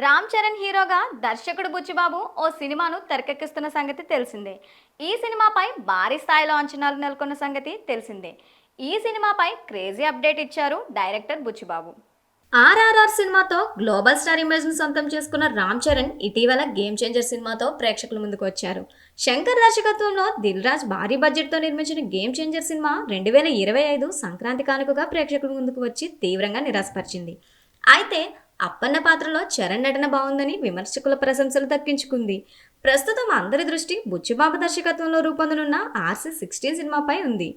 రామ్ చరణ్ హీరోగా దర్శకుడు బుచ్చిబాబు ఓ సినిమాను తెరకెక్కిస్తున్న సంగతి తెలిసిందే. ఈ సినిమాపై భారీ స్థాయిలో అంచనాలు నెలకొన్న సంగతి తెలిసిందే. ఈ సినిమాపై క్రేజీ అప్డేట్ ఇచ్చారు డైరెక్టర్ బుచ్చిబాబు. ఆర్ఆర్ఆర్ సినిమాతో గ్లోబల్ స్టార్ ఇమేజ్ ను సొంతం చేసుకున్న రామ్ చరణ్ ఇటీవల గేమ్ చేంజర్ సినిమాతో ప్రేక్షకుల ముందుకు వచ్చారు. శంకర్ దర్శకత్వంలో దిల్ రాజ్ భారీ బడ్జెట్ తో నిర్మించిన గేమ్ చేంజర్ సినిమా 2025 సంక్రాంతి కానుకగా ప్రేక్షకుల ముందుకు వచ్చి తీవ్రంగా నిరాశపరిచింది. అయితే అప్పన్న పాత్రలో చరణ్ నటన బాగుందని విమర్శకుల ప్రశంసలు దక్కించుకుంది. ప్రస్తుతం అందరి దృష్టి బుచ్చిబాబు దర్శకత్వంలో రూపొందనున్న RC16 సినిమాపై ఉంది.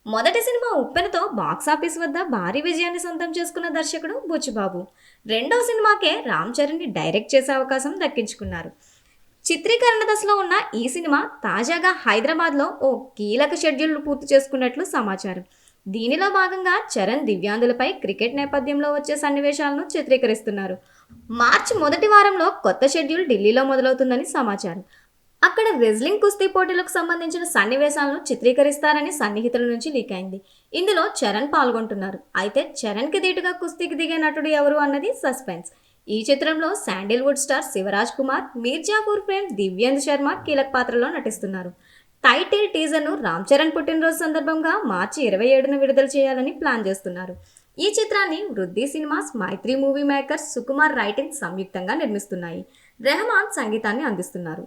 మొదటి సినిమా ఉప్పెనతో బాక్సాఫీస్ వద్ద భారీ విజయాన్ని సొంతం చేసుకున్న దర్శకుడు బుచ్చిబాబు రెండో సినిమాకే రామ్ చరణ్ని డైరెక్ట్ చేసే అవకాశం దక్కించుకున్నారు. చిత్రీకరణ దశలో ఉన్న ఈ సినిమా తాజాగా హైదరాబాద్లో ఓ కీలక షెడ్యూల్ పూర్తి చేసుకున్నట్లు సమాచారం. దీనిలో భాగంగా చరణ్ దివ్యాంగులపై క్రికెట్ నేపథ్యంలో వచ్చే సన్నివేశాలను చిత్రీకరిస్తున్నారు. మార్చి మొదటి వారంలో కొత్త షెడ్యూల్ ఢిల్లీలో మొదలవుతుందని సమాచారం. అక్కడ రెజ్లింగ్ కుస్తీ పోటీలకు సంబంధించిన సన్నివేశాలను చిత్రీకరిస్తారని సన్నిహితుల నుంచి లీక్ అయింది. ఇందులో చరణ్ పాల్గొంటున్నారు. అయితే చరణ్కి ధీటుగా కుస్తీకి దిగే నటుడు ఎవరు అన్నది సస్పెన్స్. ఈ చిత్రంలో శాండిల్వుడ్ స్టార్ శివరాజ్ కుమార్, మీర్జాపూర్ ప్రేమ్, దివ్యేందు శర్మ కీలక పాత్రలో నటిస్తున్నారు. టైటిల్ టీజర్ను రామ్ చరణ్ పుట్టినరోజు సందర్భంగా మార్చి 27న విడుదల చేయాలని ప్లాన్ చేస్తున్నారు. ఈ చిత్రాన్ని వృద్ధి సినిమాస్, మైత్రి మూవీ మేకర్స్, సుకుమార్ రైటింగ్ సంయుక్తంగా నిర్మిస్తున్నాయి. రెహమాన్ సంగీతాన్ని అందిస్తున్నారు.